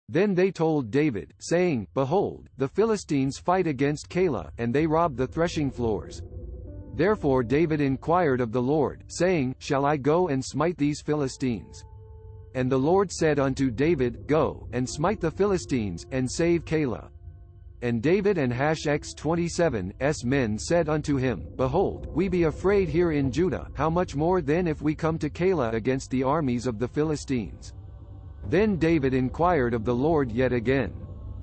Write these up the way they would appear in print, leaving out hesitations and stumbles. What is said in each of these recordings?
Then they told David, saying, Behold, the Philistines fight against Keilah, and they rob the threshing floors. Therefore David inquired of the Lord, saying, Shall I go and smite these Philistines? And the Lord said unto David, Go, and smite the Philistines, and save Keilah. And David and Hachilah men said unto him, Behold, we be afraid here in Judah, how much more then if we come to Keilah against the armies of the Philistines? Then David inquired of the Lord yet again.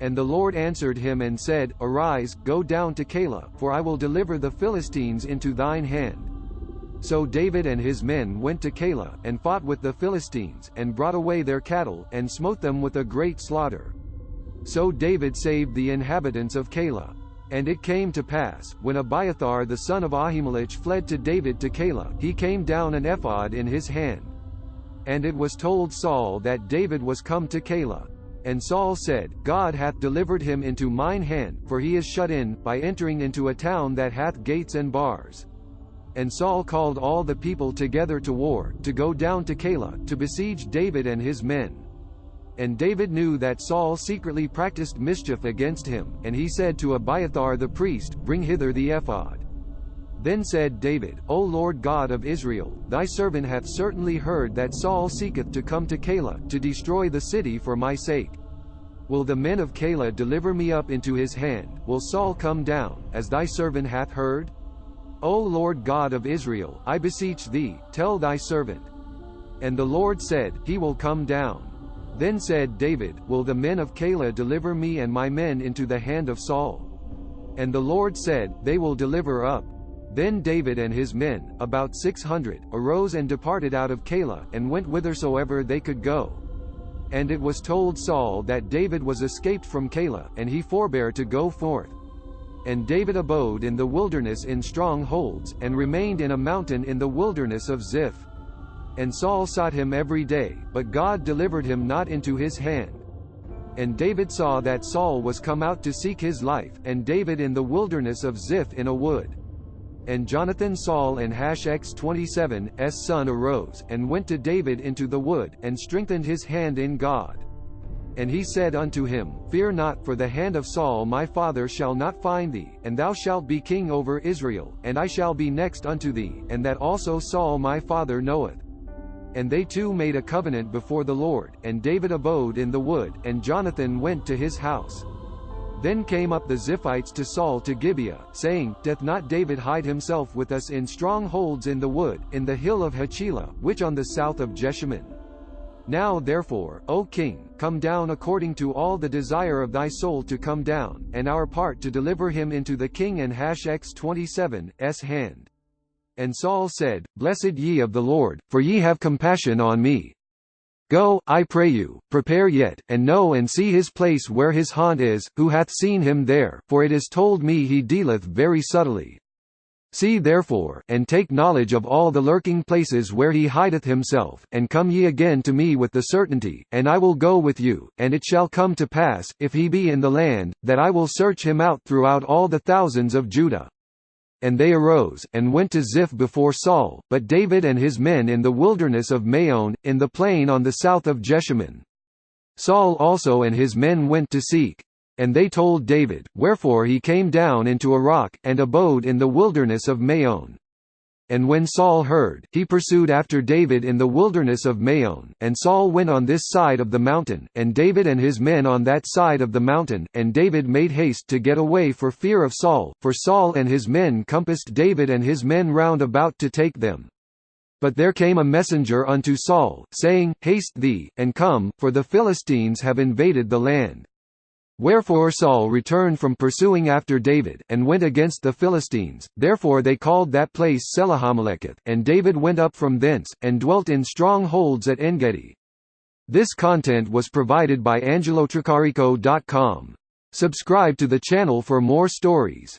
And the Lord answered him and said, Arise, go down to Keilah, for I will deliver the Philistines into thine hand. So David and his men went to Keilah, and fought with the Philistines, and brought away their cattle, and smote them with a great slaughter. So David saved the inhabitants of Keilah. And it came to pass, when Abiathar the son of Ahimelech fled to David to Keilah, he came down an ephod in his hand. And it was told Saul that David was come to Keilah. And Saul said, God hath delivered him into mine hand, for he is shut in, by entering into a town that hath gates and bars. And Saul called all the people together to war, to go down to Keilah, to besiege David and his men. And David knew that Saul secretly practised mischief against him, and he said to Abiathar the priest, Bring hither the ephod. Then said David, O Lord God of Israel, thy servant hath certainly heard that Saul seeketh to come to Keilah, to destroy the city for my sake. Will the men of Keilah deliver me up into his hand? Will Saul come down, as thy servant hath heard? O Lord God of Israel, I beseech thee, tell thy servant. And the Lord said, He will come down. Then said David, Will the men of Keilah deliver me and my men into the hand of Saul? And the Lord said, They will deliver up. Then David and his men, about 600, arose and departed out of Keilah, and went whithersoever they could go. And it was told Saul that David was escaped from Keilah, and he forbare to go forth. And David abode in the wilderness in strongholds, and remained in a mountain in the wilderness of Ziph. And Saul sought him every day, but God delivered him not into his hand. And David saw that Saul was come out to seek his life, and David in the wilderness of Ziph in a wood. And Jonathan Saul and Hachilah son arose, and went to David into the wood, and strengthened his hand in God. And he said unto him, Fear not, for the hand of Saul my father shall not find thee, and thou shalt be king over Israel, and I shall be next unto thee, and that also Saul my father knoweth. And they two made a covenant before the Lord, and David abode in the wood, and Jonathan went to his house. Then came up the Ziphites to Saul to Gibeah, saying, Doth not David hide himself with us in strongholds in the wood, in the hill of Hachilah, which on the south of Jeshimon? Now therefore, O king, come down according to all the desire of thy soul to come down, and our part to deliver him into the king and Hachilah hand. And Saul said, Blessed ye of the Lord, for ye have compassion on me. Go, I pray you, prepare yet, and know and see his place where his haunt is, who hath seen him there, for it is told me he dealeth very subtilly. See therefore, and take knowledge of all the lurking places where he hideth himself, and come ye again to me with the certainty, and I will go with you, and it shall come to pass, if he be in the land, that I will search him out throughout all the thousands of Judah. And they arose, and went to Ziph before Saul, but David and his men in the wilderness of Maon, in the plain on the south of Jeshimon. Saul also and his men went to seek. And they told David, wherefore he came down into a rock, and abode in the wilderness of Maon. And when Saul heard, he pursued after David in the wilderness of Maon, and Saul went on this side of the mountain, and David and his men on that side of the mountain, and David made haste to get away for fear of Saul, for Saul and his men compassed David and his men round about to take them. But there came a messenger unto Saul, saying, Haste thee, and come, for the Philistines have invaded the land. Wherefore Saul returned from pursuing after David, and went against the Philistines, therefore they called that place Ahimelech, and David went up from thence, and dwelt in strongholds at Engedi. This content was provided by angelotricarico.com. Subscribe to the channel for more stories.